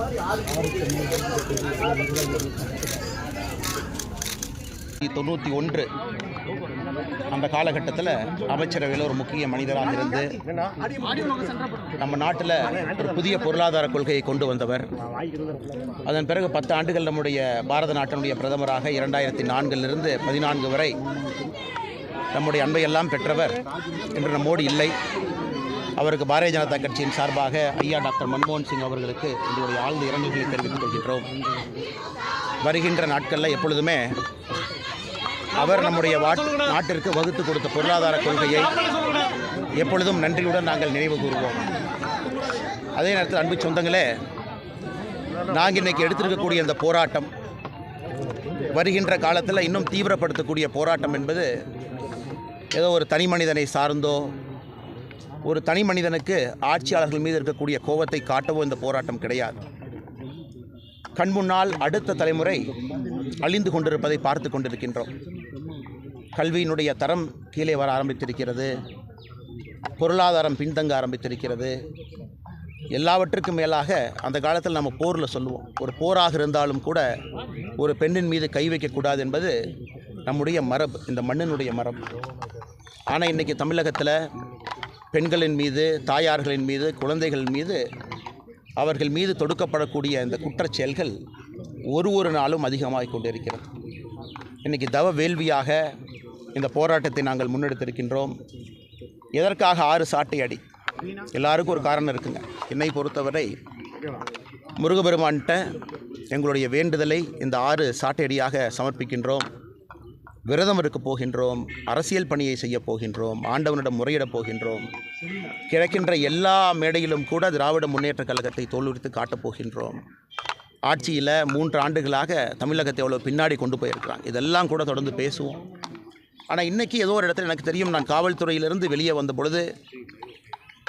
1991 அந்த காலகட்டத்தில் அமைச்சரவையில் ஒரு முக்கிய மனிதராக இருந்து நம்ம நாட்டில் ஒரு புதிய பொருளாதார கொள்கையை கொண்டு வந்தவர். அதன் பிறகு 10 ஆண்டுகள் நம்முடைய பாரத நாட்டினுடைய பிரதமராக 2004 14 வரை நம்முடைய அன்பையெல்லாம் பெற்றவர். இன்று நம்மோடு இல்லை. அவருக்கு பாரதிய ஜனதா கட்சியின் சார்பாக ஐயா டாக்டர் மன்மோகன் சிங் அவர்களுக்கு எங்களுடைய ஆழ்ந்த இரங்கல்களை தெரிவித்துக் கொள்கின்றோம். வருகின்ற நாட்களில் எப்பொழுதுமே அவர் நம்முடைய நாட்டிற்கு வகுத்து கொடுத்த பொருளாதார கொள்கையை எப்பொழுதும் நன்றியுடன் நாங்கள் நினைவு கூறுவோம். அதே நேரத்தில் அன்பு சொந்தங்களே, நாங்கள் இன்றைக்கி எடுத்திருக்கக்கூடிய இந்த போராட்டம் வருகின்ற காலத்தில் இன்னும் தீவிரப்படுத்தக்கூடிய போராட்டம் என்பது ஏதோ ஒரு தனி மனிதனை சார்ந்தோ ஒரு தனி மனிதனுக்கு ஆட்சியாளர்கள் மீது இருக்கக்கூடிய கோபத்தை காட்டவோ இந்த போராட்டம் கிடையாது. கண்முன்னால் அடுத்த தலைமுறை அழிந்து கொண்டிருப்பதை பார்த்து கொண்டிருக்கின்றோம். கல்வியினுடைய தரம் கீழே வர ஆரம்பித்திருக்கிறது. பொருளாதாரம் பின்தங்க ஆரம்பித்திருக்கிறது. எல்லாவற்றுக்கும் மேலாக அந்த காலத்தில் நம்ம போரில் சொல்லுவோம், ஒரு போராக இருந்தாலும் கூட ஒரு பெண்ணின் மீது கை வைக்கக்கூடாது என்பது நம்முடைய மரபு, இந்த மண்ணினுடைய மரபு. ஆனால் இன்றைக்கி தமிழகத்தில் பெண்களின் மீது, தாயார்களின் மீது, குழந்தைகள் மீது, அவர்கள் மீது தொடுக்கப்படக்கூடிய இந்த குற்றச்செயல்கள் ஒரு நாளும் அதிகமாக கொண்டிருக்கிறது. இன்றைக்கி தவ வேள்வியாக இந்த போராட்டத்தை நாங்கள் முன்னெடுத்திருக்கின்றோம். எதற்காக 6 சாட்டை அடி? எல்லாருக்கும் ஒரு காரணம் இருக்குங்க. என்னை பொறுத்தவரை முருகபெருமான்கிட்ட எங்களுடைய வேண்டுதலை இந்த 6 சாட்டை அடியாக சமர்ப்பிக்கின்றோம். விரதம் இருக்க போகின்றோம், அரசியல் பணியை செய்ய போகின்றோம், ஆண்டவனிடம் முறையிடப் போகின்றோம். கிடைக்கின்ற எல்லா மேடையிலும் கூட திராவிட முன்னேற்றக் கழகத்தை தோலுரித்து காட்டப் போகின்றோம். ஆட்சியில் 3 ஆண்டுகளாக தமிழகத்தை எவ்வளோ பின்னாடி கொண்டு போயிருக்கிறாங்க, இதெல்லாம் கூட தொடர்ந்து பேசுவோம். ஆனால் இன்றைக்கி ஏதோ ஒரு இடத்துல எனக்கு தெரியும், நான் காவல்துறையிலிருந்து வெளியே வந்த பொழுது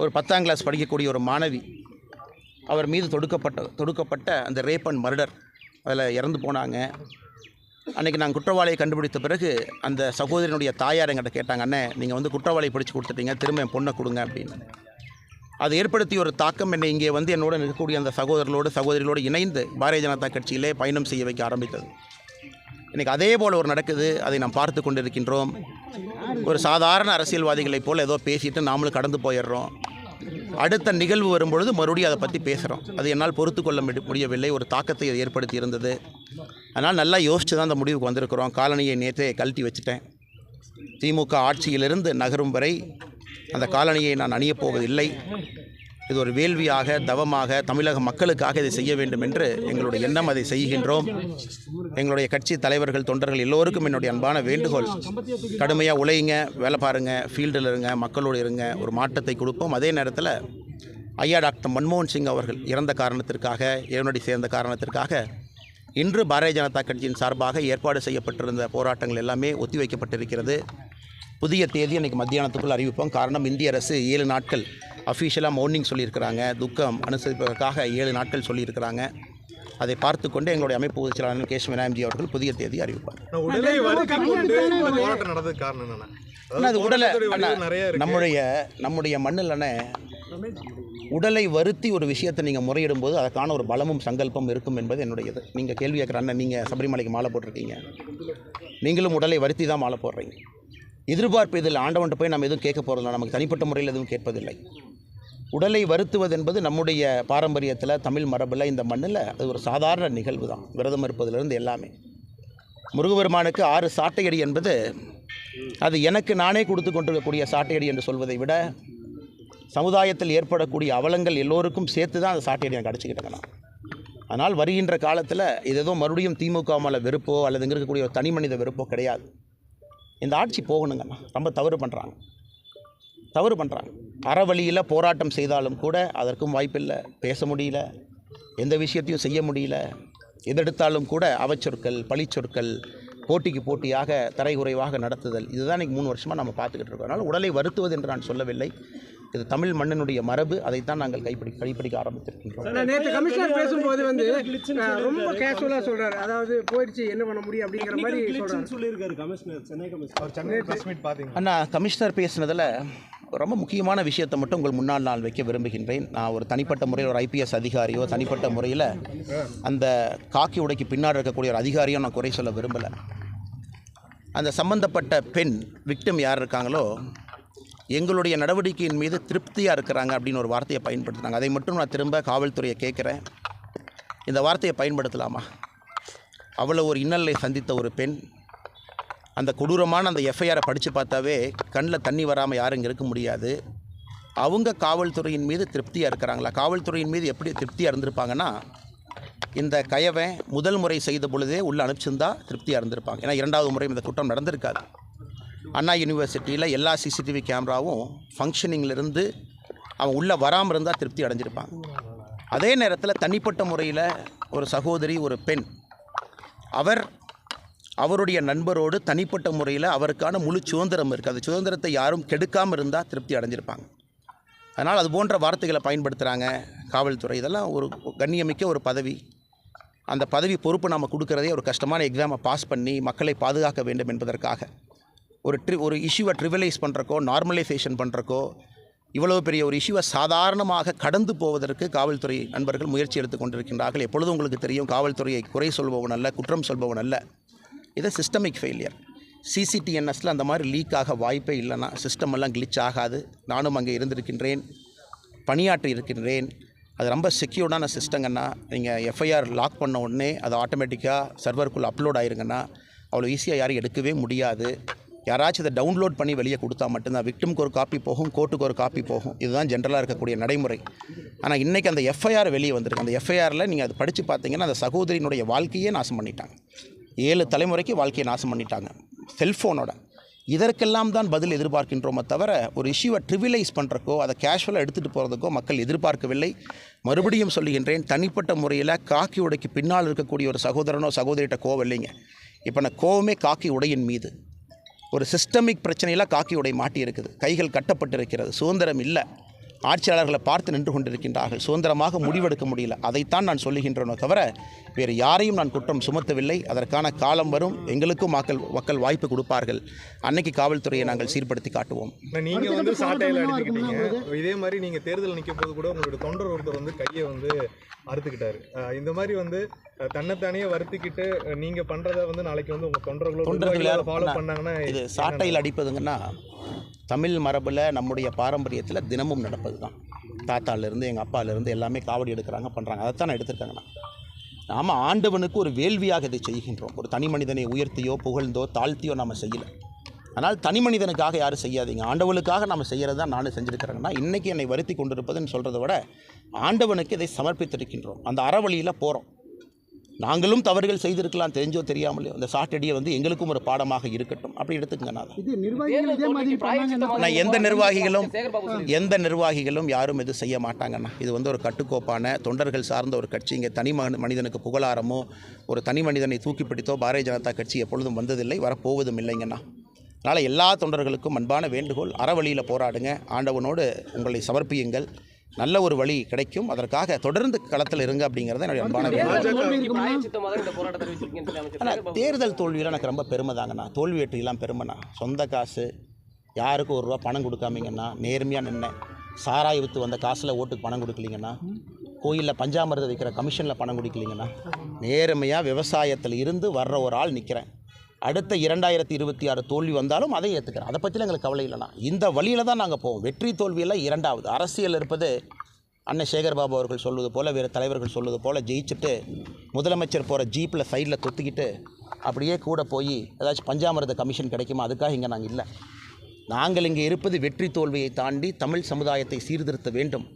ஒரு 10ஆம் கிளாஸ் படிக்கக்கூடிய ஒரு மாணவி, அவர் மீது தொடுக்கப்பட்ட அந்த ரேப் அண்ட் மர்டர், அதில் இறந்து போனாங்க. அன்றைக்கி நாங்கள் குற்றவாளியை கண்டுபிடித்த பிறகு அந்த சகோதரனுடைய தாயார் எங்கிட்ட கேட்டாங்க, அண்ணே நீங்கள் குற்றவாளியை பிடிச்சி கொடுத்துட்டீங்க, திரும்ப என் பொண்ணை கொடுங்க அப்படின்னு. அது ஏற்படுத்திய ஒரு தாக்கம் என்னை இங்கே என்னோட இருக்கக்கூடிய அந்த சகோதரிகளோடு இணைந்து பாரதிய ஜனதா கட்சியிலே பயணம் செய்ய வைக்க ஆரம்பித்தது. இன்றைக்கி அதே போல் ஒரு நடக்குது, அதை நாம் பார்த்து கொண்டிருக்கின்றோம். ஒரு சாதாரண அரசியல்வாதிகளைப் போல் ஏதோ பேசிட்டு நாமளும் கடந்து போயிடுறோம். அடுத்த நிகழ்வு வரும்பொழுது மறுபடியும் அதை பற்றி பேசுகிறோம். அது என்னால் பொறுத்து கொள்ள முடியவில்லை. ஒரு தாக்கத்தை அது ஏற்படுத்தி இருந்தது. அதனால் நல்லா யோசித்து தான் அந்த முடிவுக்கு வந்திருக்கிறோம். காலனியை நேற்றே கழட்டி வச்சுட்டேன். திமுக ஆட்சியிலிருந்து நகரும் வரை அந்த காலனியை நான் அணியப் போவதில்லை. இது ஒரு வேள்வியாக, தவமாக, தமிழக மக்களுக்காக இதை செய்ய வேண்டும் என்று எங்களுடைய எண்ணம். அதை செய்கின்றோம். எங்களுடைய கட்சி தலைவர்கள், தொண்டர்கள் எல்லோருக்கும் என்னுடைய அன்பான வேண்டுகோள், கடுமையாக உழையுங்க, வேலை பாருங்கள், ஃபீல்டில் இருங்க, மக்களோடு இருங்க, ஒரு மாற்றத்தை கொடுப்போம். அதே நேரத்தில் ஐயா டாக்டர் மன்மோகன் சிங் அவர்கள் இறந்த காரணத்திற்காக, இறைவனடி சேர்ந்த காரணத்திற்காக இன்று பாரதிய ஜனதா கட்சியின் சார்பாக ஏற்பாடு செய்யப்பட்டிருந்த போராட்டங்கள் எல்லாமே ஒத்திவைக்கப்பட்டிருக்கிறது. புதிய தேதி அன்றைக்கி மத்தியானத்துக்குள் அறிவிப்போம். காரணம், இந்திய அரசு 7 நாட்கள் அஃபீஷியலாக மௌனிங் சொல்லியிருக்கிறாங்க. துக்கம் அனுசரிப்பதற்காக 7 நாட்கள் சொல்லியிருக்கிறாங்க. அதை பார்த்து கொண்டு எங்களுடைய அமைப்பு பொதுச் செயலாளர் கேஷ் விநாயகம்ஜி அவர்கள் புதிய தேதி அறிவிப்பார். அது உடலை நம்முடைய மண்ணில் உடலை வருத்தி ஒரு விஷயத்தை நீங்கள் முறையிடும் போது அதற்கான ஒரு பலமும் சங்கல்பம் இருக்கும் என்பது என்னுடையது. நீங்கள் கேள்வி கேட்குற அண்ணன், நீங்கள் சபரிமலைக்கு மாலை போட்டிருக்கீங்க, நீங்களும் உடலை வருத்தி தான் மாலை போடுறீங்க. எதிர்பார்ப்பு இதில் ஆண்டவன்ட்டு போய் நம்ம எதுவும் கேட்க போகிறதில்ல, நமக்கு தனிப்பட்ட முறையில் எதுவும் கேட்பதில்லை. உடலை வருத்துவது என்பது நம்முடைய பாரம்பரியத்தில், தமிழ் மரபில், இந்த மண்ணில் அது ஒரு சாதாரண நிகழ்வு தான். விரதம் இருப்பதிலிருந்து எல்லாமே. முருகபெருமானுக்கு 6 சாட்டையடி என்பது அது எனக்கு நானே கொடுத்து கொண்டிருக்கக்கூடிய சாட்டையடி என்று சொல்வதை விட சமுதாயத்தில் ஏற்படக்கூடிய அவலங்கள் எல்லோருக்கும் சேர்த்து தான் அந்த சாட்டையடி எனக்கு கிடச்சிக்கிட்டேங்கண்ணா. அதனால் வருகின்ற காலத்தில் இது ஏதோ மறுபடியும் திமுக மேலே வெறுப்போ அல்லது இங்கே இருக்கக்கூடிய ஒரு தனி மனித வெறுப்போ கிடையாது. இந்த ஆட்சி போகணுங்கண்ணா. ரொம்ப தவறு பண்ணுறாங்க. அறவழியில் போராட்டம் செய்தாலும் கூட அதற்கும் வாய்ப்பில்லை, பேச முடியல, எந்த விஷயத்தையும் செய்ய முடியல. எதெடுத்தாலும் கூட அவச்சொற்கள், பழிச்சொற்கள், போட்டிக்கு போட்டியாக தரைகுறைவாக நடத்துதல், இதுதான் இன்றைக்கி 3 வருஷமாக நம்ம பார்த்துக்கிட்டு இருக்கோம். அதனால் உடலை வருத்துவது என்று நான் சொல்லவில்லை. இது தமிழ் மண்ணினுடைய மரபு. அதைத்தான் நாங்கள் கடைப்பிடிக்க ஆரம்பித்திருக்கின்றோம். நேற்று கமிஷனர் பேசும்போது ரொம்ப கேஷுவலாக சொல்கிறார், அதாவது போயிடுச்சு என்ன பண்ண முடியும் அப்படிங்கிற மாதிரி சொல்லியிருக்காரு கமிஷனர், சென்னை கமிஷனர். அண்ணா, கமிஷனர் பேசுனதில் ரொம்ப முக்கியமான விஷயத்தை மட்டும் உங்கள் முன்னால் நான் வைக்க விரும்புகின்றேன். நான் ஒரு தனிப்பட்ட முறையில் ஒரு ஐபிஎஸ் அதிகாரியோ தனிப்பட்ட முறையில் அந்த காக்கி உடைக்கு பின்னாடி இருக்கக்கூடிய ஒரு அதிகாரியோ நான் குறை சொல்ல விரும்பலை. அந்த சம்பந்தப்பட்ட பெண் விக்டிம் யார் இருக்காங்களோ எங்களுடைய நடவடிக்கையின் மீது திருப்தியாக இருக்கிறாங்க அப்படின்னு ஒரு வார்த்தையை பயன்படுத்துகிறாங்க. அதை மட்டும் நான் திரும்ப காவல்துறையை கேட்குறேன், இந்த வார்த்தையை பயன்படுத்தலாமா? அவ்வளோ ஒரு இன்னலை சந்தித்த ஒரு பெண், அந்த கொடூரமான அந்த எஃப்ஐஆரை படித்து பார்த்தாவே கண்ணில் தண்ணி வராமல் யாரும் இங்கே இருக்க முடியாது. அவங்க காவல்துறையின் மீது திருப்தியாக இருக்கிறாங்களா? காவல்துறையின் மீது எப்படி திருப்தியாக இருந்திருப்பாங்கன்னா, இந்த கயவன் முதல் முறை செய்த பொழுதே உள்ளே அனுப்பிச்சிருந்தா திருப்தியாக இருந்திருப்பாங்க. ஏன்னா 2வது முறை இந்த குற்றம் நடந்திருக்காது. அண்ணா யூனிவர்சிட்டியில் எல்லா சிசிடிவி கேமராவும் ஃபங்க்ஷனிங்கிலிருந்து அவன் உள்ளே வராமல் இருந்தால் திருப்தி அடைஞ்சிருப்பாங்க. அதே நேரத்தில் தனிப்பட்ட முறையில் ஒரு சகோதரி, ஒரு பெண், அவருடைய நண்பரோடு தனிப்பட்ட முறையில் அவருக்கான முழு சுதந்திரம் இருக்குது. அந்த சுதந்திரத்தை யாரும் கெடுக்காமல் இருந்தால் திருப்தி அடைஞ்சிருப்பாங்க. அதனால் அது போன்ற வார்த்தைகளை பயன்படுத்துகிறாங்க காவல்துறை. இதெல்லாம் ஒரு கண்ணியமிக்க ஒரு பதவி. அந்த பதவி பொறுப்பு நம்ம கொடுக்குறதே ஒரு கஷ்டமான எக்ஸாமை பாஸ் பண்ணி மக்களை பாதுகாக்க வேண்டும் என்பதற்காக. ஒரு இஷ்யூவை ட்ரிவலைஸ் பண்ணுறக்கோ நார்மலைசேஷன் பண்ணுறக்கோ, இவ்வளோ பெரிய ஒரு இஷ்யூவை சாதாரணமாக கடந்து போவதற்கு காவல்துறை நண்பர்கள் முயற்சி எடுத்து கொண்டிருக்கின்றார்கள். எப்பொழுதும் உங்களுக்கு தெரியும், காவல்துறையை குறை சொல்பவன் அல்ல, குற்றம் சொல்பவன் அல்ல. இது சிஸ்டமிக் ஃபெயிலியர். சிசிடிஎன்எஸில் அந்த மாதிரி லீக் ஆக வாய்ப்பே இல்லைன்னா சிஸ்டம் எல்லாம் கிளிச் ஆகாது. நானும் அங்கே இருந்திருக்கின்றேன், பணியாற்றி இருக்கின்றேன். அது ரொம்ப செக்யூர்டான சிஸ்டங்கன்னா, நீங்கள் எஃப்ஐஆர் லாக் பண்ண உடனே அது ஆட்டோமேட்டிக்காக சர்வருக்குள்ளே அப்லோட் ஆயிருங்கன்னா அவ்வளோ ஈஸியாக யாரும் எடுக்கவே முடியாது. யாராச்சும் இதை டவுன்லோட் பண்ணி வெளியே கொடுத்தா மட்டும்தான் விக்டிமுக்கு ஒரு காப்பி போகும், கோர்ட்டுக்கு ஒரு காப்பி போகும். இதுதான் ஜென்ரலாக இருக்கக்கூடிய நடைமுறை. ஆனால் இன்றைக்கி அந்த எஃப்ஐஆர் வெளியே வந்திருக்கு. அந்த எஃப்ஐஆரில் நீங்கள் அதை படித்து பார்த்தீங்கன்னா அந்த சகோதரியினுடைய வாழ்க்கையே நாசம் பண்ணிட்டாங்க. 7 தலைமுறைக்கு வாழ்க்கையை நாசம் பண்ணிட்டாங்க செல்ஃபோனோட. இதற்கெல்லாம் தான் பதில் எதிர்பார்க்கின்றோமே தவிர ஒரு இஷ்யூவை ட்ரிவிலைஸ் பண்ணுறக்கோ அதை கேஷுவலாக எடுத்துகிட்டு போகிறதுக்கோ மக்கள் எதிர்பார்க்கவில்லை. மறுபடியும் சொல்லுகின்றேன், தனிப்பட்ட முறையில் காக்கி உடைக்கு பின்னால் இருக்கக்கூடிய ஒரு சகோதரனோ சகோதரிகிட்ட கோவம் இல்லைங்க. இப்போ நான் கோவமே காக்கி உடையின் மீது. ஒரு சிஸ்டமிக் பிரச்சனையில் காக்கி உடை மாட்டி இருக்குது, கைகள் கட்டப்பட்டிருக்கிறது, சுதந்திரம் இல்லை, ஆட்சியாளர்களை பார்த்து நின்று கொண்டிருக்கின்றார்கள், சுதந்திரமாக முடிவெடுக்க முடியல. அதைத்தான் நான் சொல்லுகின்றனோ தவிர வேறு யாரையும் நான் குற்றம் சுமத்தவில்லை. அதற்கான காலம் வரும், எங்களுக்கும் மக்கள் வாய்ப்பு கொடுப்பார்கள். அன்னைக்கு காவல்துறையை நாங்கள் சீர்படுத்தி காட்டுவோம். நீங்கள் வந்து சாட்டையில் அடிச்சுக்கிட்டீங்க. இதே மாதிரி நீங்கள் தேர்தல் நிற்கும் போது கூட உங்களுடைய தொண்டர் ஒருத்தர் வந்து கையை வந்து அறுத்துக்கிட்டாரு. இந்த மாதிரி வந்து தன்னைத்தானே வருத்திக்கிட்டு நீங்கள் பண்ணுறதை வந்து நாளைக்கு வந்து உங்கள் தொண்டர்கள் ஃபாலோ பண்ணாங்கன்னா, இது சாட்டையில் அடிப்பதுங்கன்னா தமிழ் மரபில் நம்முடைய பாரம்பரியத்தில் தினமும் நடப்பது தான். தாத்தாலேருந்து எங்கள் அப்பாலேருந்து எல்லாமே காவடி எடுக்கிறாங்க, பண்ணுறாங்க. அதைத்தான் நான் எடுத்திருக்காங்கண்ணா. நாம் ஆண்டவனுக்கு ஒரு வேள்வியாக இதை செய்கின்றோம். ஒரு தனி மனிதனை உயர்த்தியோ புகழ்ந்தோ தாழ்த்தியோ நாம் செய்யலை. ஆனால் தனி மனிதனுக்காக யாரும் செய்யாதீங்க, ஆண்டவனுக்காக நம்ம செய்கிறது தான் நானும் செஞ்சுருக்கிறேங்கன்னா. இன்றைக்கி என்னை வருத்தி கொண்டிருப்பதுன்னு சொல்கிறத விட ஆண்டவனுக்கு இதை சமர்ப்பித்திருக்கின்றோம். அந்த அறவழியில் போகிறோம். நாங்களும் தவறுகள் செய்திருக்கலாம், தெரிஞ்சோ தெரியாமலையோ. இந்த சாட்டடியை வந்து எங்களுக்கும் ஒரு பாடமாக இருக்கட்டும், அப்படி எடுத்துக்கங்க. நான் எந்த நிர்வாகிகளும் யாரும் இது செய்ய மாட்டாங்கண்ணா. இது வந்து ஒரு கட்டுக்கோப்பான தொண்டர்கள் சார்ந்த ஒரு கட்சி. இங்கே தனி மனிதனுக்கு புகழாரமோ ஒரு தனி மனிதனை தூக்கி பிடித்தோ பாரதிய ஜனதா கட்சி எப்பொழுதும் வந்ததில்லை, வரப்போவதும் இல்லைங்கண்ணா. அதனால் எல்லா தொண்டர்களுக்கும் அன்பான வேண்டுகோள், அறவழியில் போராடுங்க, ஆண்டவனோடு உங்களை சமர்ப்பியுங்கள், நல்ல ஒரு வழி கிடைக்கும். அதற்காக தொடர்ந்து களத்தில் இருங்க அப்படிங்கிறத என்னுடைய அன்பான ஆனால் தேர்தல் தோல்வியில் எனக்கு ரொம்ப பெருமை தாங்கண்ணா. தோல்வி வெற்றியெல்லாம் பெருமைண்ணா. சொந்த காசு யாருக்கும் ₹1 பணம் கொடுக்காமீங்கன்னா, நேர்மையாக நின்னேன். சாராய் விற்று வந்த காசில் ஓட்டுக்கு பணம் கொடுக்கலிங்கன்னா, கோயிலில் பஞ்சாமிரதம் வைக்கிற கமிஷனில் பணம் கொடுக்கலிங்கன்னா, நேர்மையாக விவசாயத்தில் இருந்து வர்ற ஒரு ஆள் நிற்கிறேன். அடுத்த 2026 தோல்வி வந்தாலும் அதை ஏற்றுக்கிறேன். அதை பற்றிலாம் எங்களுக்கு கவலை இல்லைண்ணா. இந்த வழியில் தான் நாங்கள் போவோம். வெற்றி தோல்வியெல்லாம் 2வது. அரசியல் இருப்பது அண்ணன் சேகர்பாபு அவர்கள் சொல்வது போல், வேறு தலைவர்கள் சொல்வது போல் ஜெயிச்சுட்டு முதலமைச்சர் போகிற ஜீப்பில் சைடில் தொத்திக்கிட்டு அப்படியே கூட போய் ஏதாச்சும் பஞ்சாமிரத கமிஷன் கிடைக்குமா, அதுக்காக இங்கே நாங்கள் இல்லை. நாங்கள் இங்கே இருப்பது வெற்றி தோல்வியை தாண்டி தமிழ் சமுதாயத்தை சீர்திருத்த வேண்டும்,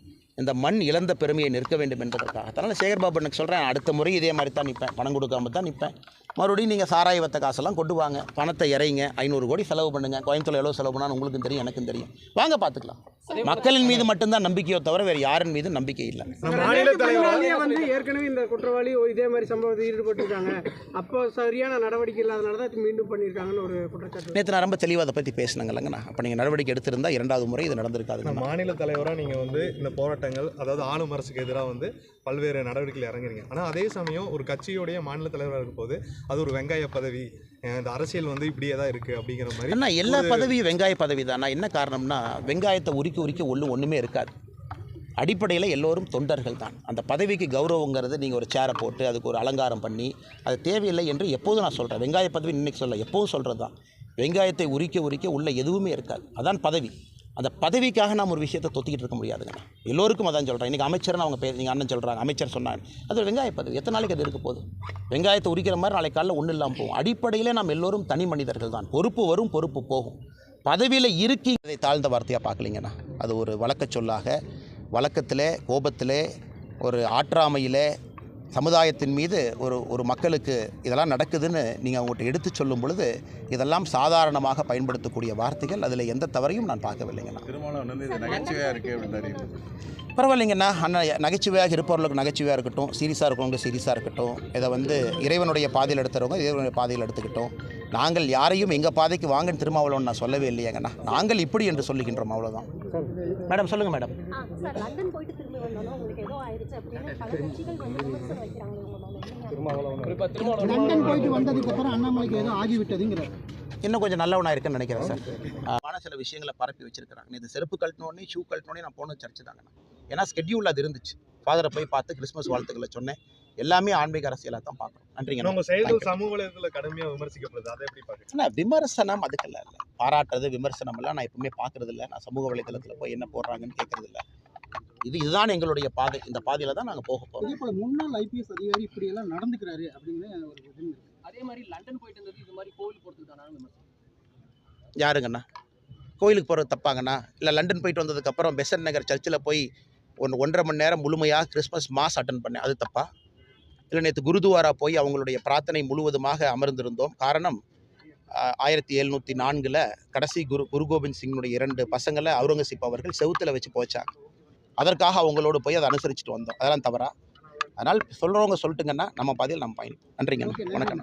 இந்த மண் இழந்த பெருமையை நிற்க வேண்டும் என்பதற்காக. அதனால் சேகர்பாபு எனக்கு சொல்கிறேன், அடுத்த முறை இதே மாதிரி தான் நிற்பேன், பணம் கொடுக்காம தான் நிற்பேன். மறுபடியும் நீங்கள் சாராய வத்த காசெல்லாம் கொண்டு வாங்க, பணத்தை இறைங்க, 500 கோடி செலவு பண்ணுங்கள். கோயம்புத்தூர் எவ்வளோ செலவு பண்ணாலும் உங்களுக்கும் தெரியும், எனக்கும் தெரியும். வாங்க பார்த்துக்கலாம். மக்களின் மீது மட்டும்தான் நம்பிக்கையோ தவிர வேறு யாரின் மீது நம்பிக்கை இல்லை. வந்து ஏற்கனவே இந்த குற்றவாளி இதே மாதிரி சம்பவத்தில் ஈடுபட்டிருக்காங்க, அப்போ சரியான நடவடிக்கை இல்லாதனால தான் மீண்டும் பண்ணியிருக்காங்கன்னு ஒரு குற்றச்சாட்டு. நேற்று நான் ரொம்ப தெளிவாக அதை பற்றி பேசினாங்கல்லங்கண்ணா. அப்போ நீங்கள் நடவடிக்கை எடுத்திருந்தால் 2வது முறை இது நடந்திருக்காது. மாநில தலைவராக நீங்கள் வந்து இந்த போராட்டங்கள், அதாவது ஆளும் அரசுக்கு எதிராக வந்து பல்வேறு நடவடிக்கைகள் இறங்குறீங்க. ஆனால் அதே சமயம் ஒரு கட்சியோடைய மாநில தலைவராக இருக்கும் போது அது ஒரு வெங்காய பதவி, இந்த அரசியல் வந்து இப்படியே தான் இருக்குது அப்படிங்கிற மாதிரி. ஆனால் எல்லா பதவியும் வெங்காய பதவி தான். என்ன காரணம்னா வெங்காயத்தை உரிக்க ஒன்றுமே இருக்காது. அடிப்படையில் எல்லோரும் தொண்டர்கள் தான். அந்த பதவிக்கு கௌரவங்கிறது நீங்கள் ஒரு சேரை போட்டு அதுக்கு ஒரு அலங்காரம் பண்ணி அது தேவையில்லை என்று எப்போதும் நான் சொல்கிறேன். வெங்காய பதவி இன்றைக்கி சொல்ல எப்போதும் சொல்கிறது தான். வெங்காயத்தை உரிக்க உள்ள எதுவுமே இருக்காது. அதான் பதவி. அந்த பதவிக்காக நாம் ஒரு விஷயத்தை தொத்திக்கிட்டு இருக்க முடியாதுங்க. எல்லோருக்கும் அதான் சொல்கிறேன். இன்றைக்கி அமைச்சர்னு அவங்க நீங்கள் அண்ணன் சொல்கிறாங்க, அமைச்சர் சொன்னாங்க, அது வெங்காய பதவி. எத்தனை நாளைக்கு அது இருக்க போகுது? வெங்காயத்தை உரிக்கிற மாதிரி நாளைக்கு காலையில் ஒன்றும் இல்லாமல் போகும். அடிப்படையில் நாம் எல்லோரும் தனி மனிதர்கள் தான். பொறுப்பு வரும், பொறுப்பு போகும். பதவியில் இருக்கி அதை தாழ்ந்த வார்த்தையாக பார்க்கலிங்கண்ணா. அது ஒரு வழக்கச் சொல்லாக வழக்கத்திலே, கோபத்திலே, ஒரு ஆற்றாமையிலே சமுதாயத்தின் மீது ஒரு மக்களுக்கு இதெல்லாம் நடக்குதுன்னு நீங்கள் அவங்கள்ட்ட எடுத்து சொல்லும் பொழுது இதெல்லாம் சாதாரணமாக பயன்படுத்தக்கூடிய வார்த்தைகள். அதில் எந்த தவறையும் நான் பார்க்கவில்லைங்கண்ணா. திருமணம் வந்து இது நகைச்சுவையாக இருக்குது அப்படின்னு பரவாயில்லைங்கண்ணா. அண்ணன் நகைச்சுவையாக இருப்பவர்களுக்கு நகைச்சுவையாக இருக்கட்டும், சீரியஸாக இருக்கவங்க சீரியஸாக இருக்கட்டும். இதை வந்து இறைவனுடைய பாதையில் எடுத்துறவங்க இறைவனுடைய பாதையில் எடுத்துக்கிட்டோம். நாங்கள் யாரையும் எங்கள் பாதைக்கு வாங்கன்னு திருமாவளவன் நான் சொல்லவே இல்லையாங்கண்ணா. நாங்கள் இப்படி என்று சொல்லுகின்றோம், அவ்வளோதான். மேடம் சொல்லுங்கள் மேடம். சார், லண்டன் போயிட்டு திரும்பி வந்தாலும் உங்களுக்கு ஏதோ ஆயிடுச்சு அப்படின்னு பல கட்சிகள் வந்து விமர்சனம் வைக்கிறாங்க லண்டன் போயிட்டு வந்ததுக்கு அப்புறம் அண்ணாமலைக்கு ஏதோ ஆகிவிட்டதுங்கிறார். இன்னும் கொஞ்சம் நல்லவனாக இருக்குன்னு நினைக்கிறேன் சார். சில விஷயங்களை பரப்பி வச்சிருக்கிறாங்க. இது செருப்பு கழட்டினோடனே ஷூ கழட்டினோடனே நான் போன சர்ச்சு தாங்கண்ணா. ஏன்னா ஸ்கெட்யூல் அது இருந்துச்சு. ஃபாதரை போய் பார்த்து கிறிஸ்மஸ் வாழ்த்துக்களை சொன்னேன். எல்லாமே ஆன்மீக அரசியலாக தான் பார்க்குறோம். நன்றிங்க. உங்கள் செயல்கள் சமூக வலைதளத்தில் கடுமையாக விமர்சிக்கப்படுது, அதை எப்படி பார்க்குறீங்க? விமர்சனம் அதுக்கெல்லாம் இல்லை. பாராட்டுறது விமர்சனம் எல்லாம் நான் எப்பவுமே பார்க்குறது இல்லை. நான் சமூக வலைதளத்தில் போய் என்ன போடுறாங்கன்னு கேட்குறது இல்லை. இதுதான் எங்களுடைய பாதை. இந்த பாதையில் தான் நாங்கள் போக போகிறோம். அதே போல முன்னாள் ஐபிஎஸ் அதிகாரி இப்படியெல்லாம் நடந்துக்கிறாரு அப்படின்னு ஒரு அதே மாதிரி லண்டன் போயிட்டு இருந்தது இது மாதிரி கோவில் போகிறதுக்கான யாருங்கண்ணா? கோயிலுக்கு போகிறது தப்பாங்கண்ணா? இல்லை லண்டன் போயிட்டு வந்ததுக்கப்புறம் பெசன்ட் நகர் சர்ச்சில் போய் 1.5 மணி நேரம் முழுமையாக கிறிஸ்மஸ் மாஸ் அட்டன் பண்ணேன், அது தப்பா? இல்லை நேற்று குருதுவாரா போய் அவங்களுடைய பிரார்த்தனை முழுவதுமாக அமர்ந்திருந்தோம். காரணம் 1704 கடைசி குரு கோபிந்த் சிங்கினுடைய 2 பசங்களை அவுரங்கசீப் அவர்கள் செவுத்தில் வச்சு போச்சாங்க. அதற்காக அவங்களோடு போய் அதை அனுசரிச்சுட்டு வந்தோம். அதெல்லாம் தவறா? அதனால் சொல்கிறவங்க சொல்லட்டுங்கன்னா நம்ம பாதையில் நம்ம பயணிப்போம். நன்றிங்கண்ணா. வணக்கம்.